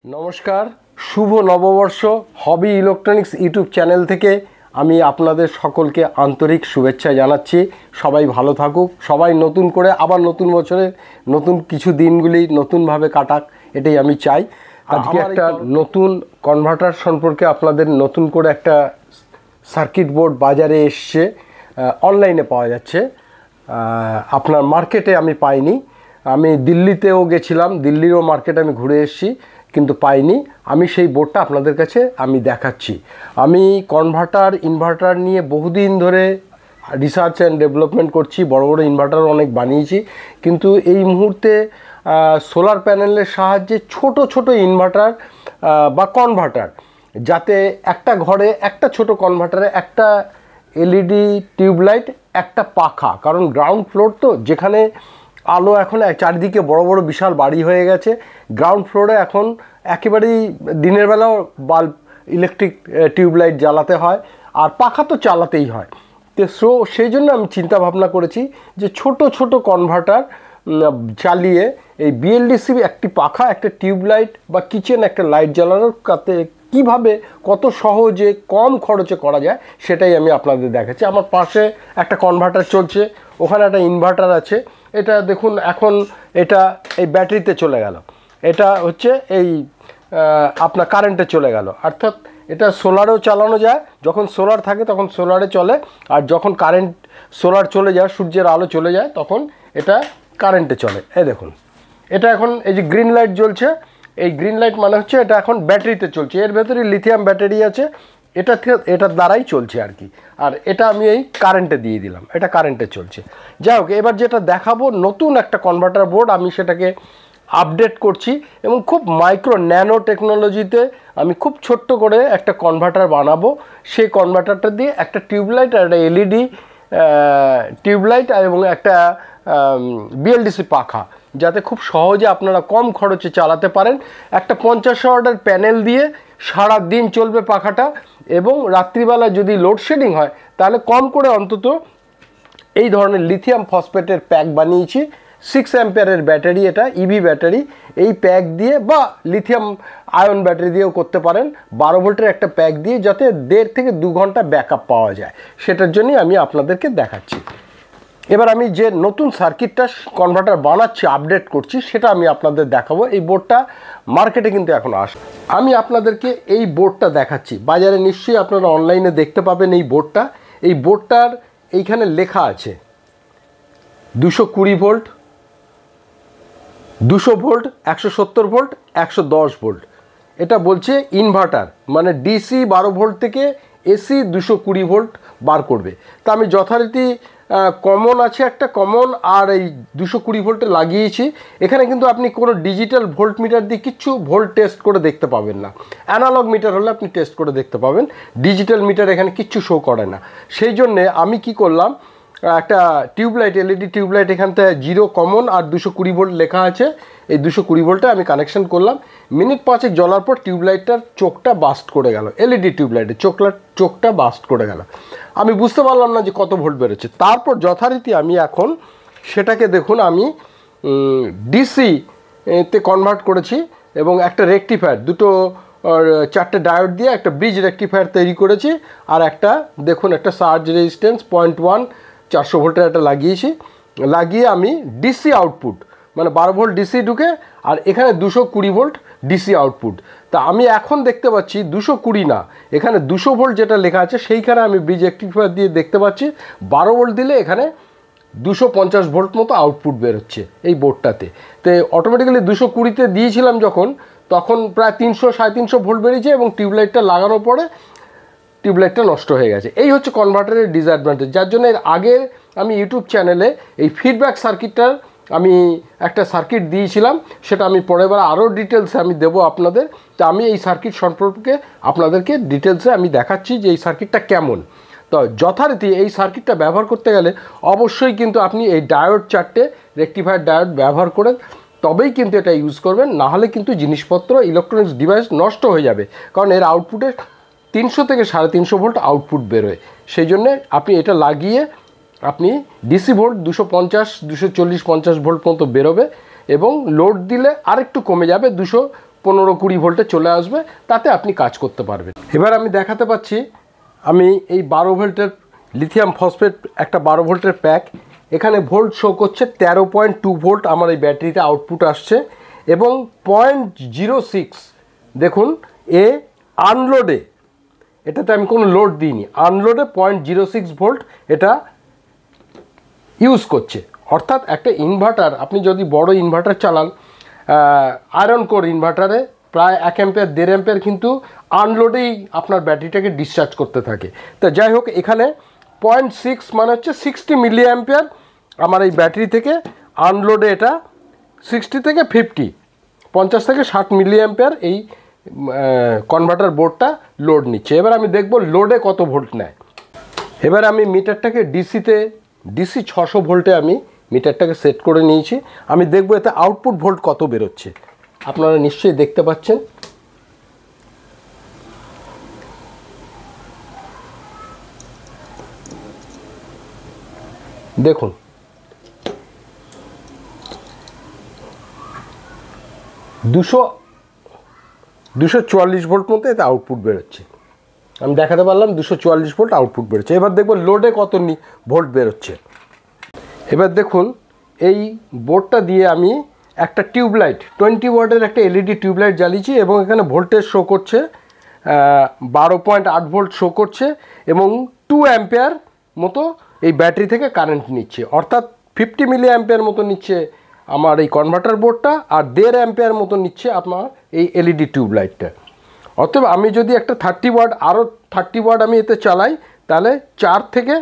নমস্কার, শুভ নববর্ষ। হবি electronics YouTube channel থেকে আমি আপনাদের সকলকে আন্তরিক শুভেচ্ছা জানাচ্ছি। সবাই ভালো থাকুক, সবাই নতুন করে আবার নতুন বছরে নতুন কিছু দিনগুলি নতুনভাবে কাটাক, এটাই আমি চাই। আজকে একটা নতুন কনভার্টার সম্পর্কে আপনাদের নতুন করে একটা সার্কিট বোর্ড বাজারে এসছে, অনলাইনে পাওয়া যাচ্ছে, আপনার মার্কেটে আমি পাইনি। আমি দিল্লিতেও গেছিলাম, দিল্লিরও মার্কেটে আমি ঘুরে এসেছি, কিন্তু পাইনি। আমি সেই বোর্ডটা আপনাদের কাছে আমি দেখাচ্ছি। আমি কনভার্টার ইনভার্টার নিয়ে বহুদিন ধরে রিসার্চ অ্যান্ড ডেভেলপমেন্ট করছি, বড় বড় ইনভার্টার অনেক বানিয়েছি, কিন্তু এই মুহূর্তে সোলার প্যানেলের সাহায্যে ছোট ছোট ইনভার্টার বা কনভার্টার, যাতে একটা ঘরে একটা ছোট কনভার্টারে একটা এলইডি টিউবলাইট, একটা পাখা, কারণ গ্রাউন্ড ফ্লোর তো, যেখানে আলো এখন চারিদিকে বড় বড় বিশাল বাড়ি হয়ে গেছে, গ্রাউন্ড ফ্লোরে এখন একেবারেই দিনের বেলাও বাল্ব ইলেকট্রিক টিউবলাইট জ্বালাতে হয়, আর পাখা তো চালাতেই হয়। তো সেই জন্য আমি চিন্তা ভাবনা করেছি যে ছোট ছোট কনভার্টার চালিয়ে এই বিএলডিসি একটি পাখা, একটা টিউবলাইট বা কিচেন একটা লাইট জ্বালানোর কাতে কীভাবে কত সহজে কম খরচে করা যায় সেটাই আমি আপনাদের দেখাচ্ছি। আমার পাশে একটা কনভার্টার চলছে, ওখানে একটা ইনভার্টার আছে। এটা দেখুন, এখন এটা এই ব্যাটারিতে চলে গেল, এটা হচ্ছে এই আপনার কারেন্টে চলে গেল, অর্থাৎ এটা সোলারেও চালানো যায়। যখন সোলার থাকে তখন সোলারে চলে, আর যখন কারেন্ট সোলার চলে যায়, সূর্যের আলো চলে যায়, তখন এটা কারেন্টে চলে। এই দেখুন, এটা এখন এই যে গ্রিন লাইট জ্বলছে, এই গ্রিন লাইট মানে হচ্ছে এটা এখন ব্যাটারিতে চলছে, এর ভেতরে লিথিয়াম ব্যাটারি আছে, এটার দ্বারাই চলছে আর কি। আর এটা আমি এই কারেন্টে দিয়ে দিলাম, এটা কারেন্টে চলছে। যাই হোক, এবার যেটা দেখাবো নতুন একটা কনভার্টার বোর্ড, আমি সেটাকে আপডেট করছি এবং খুব মাইক্রো ন্যানো টেকনোলজিতে আমি খুব ছোট্ট করে একটা কনভার্টার বানাবো। সেই কনভার্টারটা দিয়ে একটা টিউবলাইট আর একটা এলইডি টিউবলাইট এবং একটা বিএলডিসি পাখা, যাতে খুব সহজে আপনারা কম খরচে চালাতে পারেন। একটা 50 ওয়াটের প্যানেল দিয়ে সারা দিন চলবে পাখাটা, এবং রাত্রিবেলা যদি লোডশেডিং হয় তাহলে কম করে অন্তত এই ধরনের লিথিয়াম ফসফেটের প্যাক বানিয়েছি, 6 অ্যাম্পিয়ারের ব্যাটারি, এটা ইভি ব্যাটারি, এই প্যাক দিয়ে বা লিথিয়াম আয়ন ব্যাটারি দিয়েও করতে পারেন, 12 ভোল্টের একটা প্যাক দিয়ে, যাতে 1.5 থেকে 2 ঘন্টা ব্যাকআপ পাওয়া যায়, সেটার জন্যই আমি আপনাদেরকে দেখাচ্ছি। এবার আমি যে নতুন সার্কিটটা কনভার্টার বানাচ্ছি, আপডেট করছি, সেটা আমি আপনাদের দেখাবো। এই বোর্ডটা মার্কেটে কিন্তু এখন আসে, আমি আপনাদেরকে এই বোর্ডটা দেখাচ্ছি। বাজারে নিশ্চয়ই আপনারা অনলাইনে দেখতে পাবেন এই বোর্ডটা। এই বোর্ডটার এইখানে লেখা আছে 220 ভোল্ট, 200 ভোল্ট, 170 ভোল্ট, 110 ভোল্ট। এটা বলছে ইনভার্টার, মানে ডিসি 12 ভোল্ট থেকে এসি 220 ভোল্ট বার করবে। তা আমি যথারীতি কমন আছে একটা কমন, আর এই 220 ভোল্টে লাগিয়েছি। এখানে কিন্তু আপনি কোনো ডিজিটাল ভোল্ট মিটার দিয়ে কিচ্ছু ভোল্ট টেস্ট করে দেখতে পাবেন না। অ্যানালগ মিটার হলে আপনি টেস্ট করে দেখতে পাবেন, ডিজিটাল মিটার এখানে কিচ্ছু শো করে না। সেই জন্যে আমি কি করলাম, একটা টিউবলাইট, এলইডি টিউবলাইট, এখান থেকে 0 কমন আর 220 ভোল্ট লেখা আছে, এই 220 ভোল্টে আমি কানেকশন করলাম। মিনিট 5 জ্বলার পর টিউবলাইটটার চোখটা বাস্ট করে গেল, এলইডি টিউবলাইটের চোখটা বাস্ট করে গেল। আমি বুঝতে পারলাম না যে কত ভোল্ট বেরোচ্ছে। তারপর যথারীতি আমি এখন সেটাকে দেখুন, আমি ডিসি তে কনভার্ট করেছি, এবং একটা রেকটিফায়ার, দুটো 4টে ডায়োড দিয়ে একটা ব্রিজ রেকটিফায়ার তৈরি করেছি, আর একটা দেখুন একটা সার্জ রেজিস্ট্যান্স 0.1 400 ভোল্টের একটা লাগিয়েছি। লাগিয়ে আমি ডিসি আউটপুট, মানে 12 ভোল্ট ডিসি ঢুকে, আর এখানে 220 ভোল্ট ডিসি আউটপুট। তা আমি এখন দেখতে পাচ্ছি 220 না, এখানে 200 ভোল্ট যেটা লেখা আছে সেইখানে আমি ব্রিজ রেকটিফায়ার দিয়ে দেখতে পাচ্ছি 12 ভোল্ট দিলে এখানে 250 ভোল্ট মতো আউটপুট বেরোচ্ছে এই বোর্ডটাতে। তো অটোমেটিক্যালি 220তে দিয়েছিলাম যখন, তখন প্রায় 300-350 ভোল্ট বেরিয়েছে, এবং টিউবলাইটটা লাগানোর পরে টিউবলাইটটা নষ্ট হয়ে গেছে। এই হচ্ছে কনভার্টারের ডিসঅ্যাডভান্টেজ, যার জন্য এর আগে আমি ইউটিউব চ্যানেলে এই ফিডব্যাক সার্কিটটার আমি একটা সার্কিট দিয়েছিলাম, সেটা আমি পরের বার আরও ডিটেলসে আমি দেবো আপনাদের। তো আমি এই সার্কিট সম্পর্কে আপনাদেরকে ডিটেলসে আমি দেখাচ্ছি যে এই সার্কিটটা কেমন। তো যথারীতি এই সার্কিটটা ব্যবহার করতে গেলে অবশ্যই কিন্তু আপনি এই ডায়োড 4টে রেকটিফায়ার ডায়োড ব্যবহার করে তবেই কিন্তু এটা ইউজ করবেন, নাহলে কিন্তু জিনিসপত্র ইলেকট্রনিক্স ডিভাইস নষ্ট হয়ে যাবে, কারণ এর আউটপুটে 300 থেকে 350 ভোল্ট আউটপুট বেরোয়। সেই জন্যে আপনি এটা লাগিয়ে আপনি ডিসি ভোল্ট 250, 240, 50 ভোল্ট পর্যন্ত বেরোবে, এবং লোড দিলে আরেকটু কমে যাবে, 15-20 ভোল্টে চলে আসবে, তাতে আপনি কাজ করতে পারবেন। এবার আমি দেখাতে পাচ্ছি আমি এই 12 ভোল্টের লিথিয়াম ফসফেট একটা 12 ভোল্টের প্যাক, এখানে ভোল্ট শো করছে 13.2 ভোল্ট আমার এই ব্যাটারিতে আউটপুট আসছে, এবং 0.06 দেখুন এ আনলোডে, এটাতে আমি কোনো লোড দিইনি, আনলোডে 0.06 ভোল্ট এটা ইউজ করছে। অর্থাৎ একটা ইনভার্টার আপনি যদি বড় ইনভার্টার চালান, আয়রন কোর ইনভার্টারে প্রায় 1 অ্যাম্পিয়ার 1.5 অ্যাম্পিয়ার কিন্তু আনলোডেই আপনার ব্যাটারিটাকে ডিসচার্জ করতে থাকে। তো যাই হোক, এখানে 0.6 মানে হচ্ছে 60 মিলি অ্যাম্পিয়ার আমার এই ব্যাটারি থেকে আনলোডে এটা 60 থেকে 50 থেকে 60 মিলি অ্যাম্পিয়ার এই কনভার্টার বোর্ডটা লোড নিচ্ছে। এবার আমি দেখব লোডে কত ভোল্ট নেয়। এবার আমি মিটারটাকে ডিসি 600 ভোল্টে আমি মিটারটাকে সেট করে নিয়েছি। আমি দেখব এতে আউটপুট ভোল্ট কত বেরোচ্ছে। আপনারা নিশ্চয়ই দেখতে পাচ্ছেন, দেখুন 244 ভোল্ট মতো এতে আউটপুট বেরোচ্ছে। আমি দেখাতে পারলাম 244 ভোল্ট আউটপুট বেরোচ্ছে। এবার দেখব লোডে কত ভোল্ট বেরোচ্ছে। এবার দেখুন এই বোর্ডটা দিয়ে আমি একটা টিউবলাইট 20 ওয়াটের একটা এলইডি টিউবলাইট জ্বালিয়েছি, এবং এখানে ভোল্টেজ শো করছে 12.8 ভোল্ট শো করছে, এবং 2 অ্যাম্পিয়ার মতো এই ব্যাটারি থেকে কারেন্ট নিচ্ছে। অর্থাৎ 50 মিলি অ্যাম্পিয়ার মতো নিচ্ছে আমার এই কনভার্টার বোর্ডটা, আর 1.5 অ্যাম্পিয়ার মতো নিচ্ছে আপনার এই এলইডি টিউবলাইটটা। অতএব আমি যদি একটা 30 ওয়াট আরও 30 ওয়াট আমি এতে চালাই, তাহলে 4 থেকে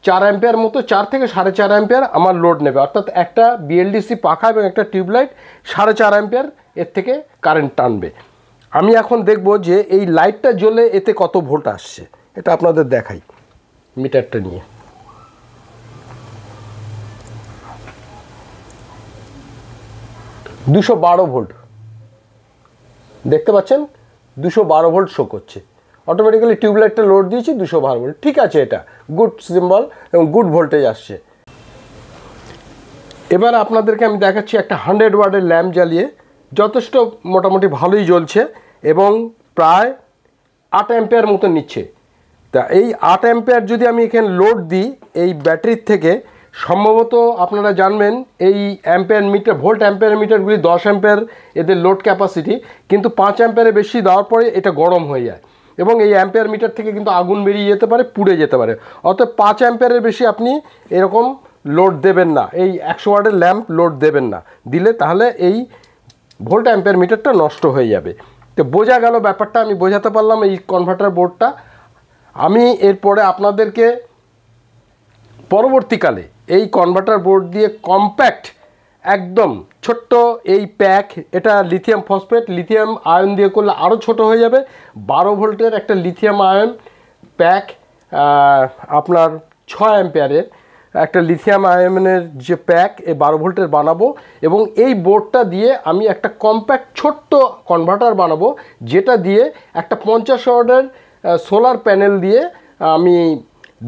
4 অ্যাম্পিয়ার মতো, 4 থেকে 4.5 অ্যাম্পিয়ার আমার লোড নেবে। অর্থাৎ একটা বিএলডিসি পাখা এবং একটা টিউবলাইট 4.5 অ্যাম্পিয়ার এর থেকে কারেন্ট টানবে। আমি এখন দেখব যে এই লাইটটা জ্বলে এতে কত ভোল্ট আসছে, এটা আপনাদের দেখাই মিটারটা নিয়ে। $212 ভোল্ট দেখতে পাচ্ছেন, 212 ভোল্ট শো করছে। অটোমেটিক্যালি টিউবলাইটটা লোড দিয়েছি 212 ভোল্ট, ঠিক আছে, এটা গুড সিম্বল এবং গুড ভোল্টেজ আসছে। এবার আপনাদেরকে আমি দেখাচ্ছি একটা 100 ওয়াটের ল্যাম্প জ্বালিয়ে, যথেষ্ট মোটামুটি ভালোই জ্বলছে এবং প্রায় 8 অ্যাম্পিয়ার মতো নিচ্ছে। তা এই 8 অ্যাম্পিয়ার যদি আমি এখানে লোড দিই এই ব্যাটারির থেকে, সম্ভবত আপনারা জানবেন এই অ্যাম্পিয়ার মিটার, ভোল্ট অ্যাম্পিয়ার মিটারগুলি 10 অ্যাম্পিয়ার এদের লোড ক্যাপাসিটি, কিন্তু 5 অ্যাম্পিয়ারের বেশি দেওয়ার পরে এটা গরম হয়ে যায়, এবং এই অ্যাম্পিয়ার মিটার থেকে কিন্তু আগুন বেরিয়ে যেতে পারে, পুড়ে যেতে পারে। অতএব 5 অ্যাম্পিয়ারের বেশি আপনি এরকম লোড দেবেন না, এই 100 ওয়াটের ল্যাম্প লোড দেবেন না, দিলে তাহলে এই ভোল্ট অ্যাম্পিয়ার মিটারটা নষ্ট হয়ে যাবে। তো বোঝা গেল ব্যাপারটা, আমি বোঝাতে পারলাম এই কনভার্টার বোর্ডটা। আমি এরপরে আপনাদেরকে পরবর্তীকালে এই কনভার্টার বোর্ড দিয়ে কম্প্যাক্ট একদম ছোট্ট এই প্যাক, এটা লিথিয়াম ফসফেট, লিথিয়াম আয়ন দিয়ে করলে আরও ছোট হয়ে যাবে, 12 ভোল্টের একটা লিথিয়াম আয়ন প্যাক, আপনার 6 অ্যাম্পিয়ারের একটা লিথিয়াম আয়নের যে প্যাক এই 12 ভোল্টের বানাবো, এবং এই বোর্ডটা দিয়ে আমি একটা কম্প্যাক্ট ছোট্ট কনভার্টার বানাবো, যেটা দিয়ে একটা 50 ওয়াটের সোলার প্যানেল দিয়ে আমি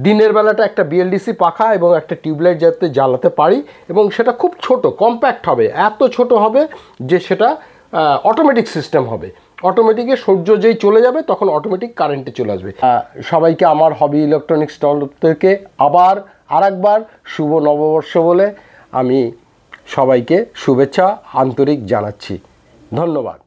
দিনের বেলাটা একটা বিএলডিসি পাখা এবং একটা টিউবলাইট যাতে জ্বালাতে পারি, এবং সেটা খুব ছোট কম্প্যাক্ট হবে, এত ছোট হবে যে সেটা অটোমেটিক সিস্টেম হবে, অটোমেটিকে সূর্য যেই চলে যাবে তখন অটোমেটিক কারেন্টে চলে আসবে। সবাইকে আমার হবি ইলেকট্রনিক্স স্টল থেকে আবার আরেকবার শুভ নববর্ষ বলে আমি সবাইকে শুভেচ্ছা আন্তরিক জানাচ্ছি। ধন্যবাদ।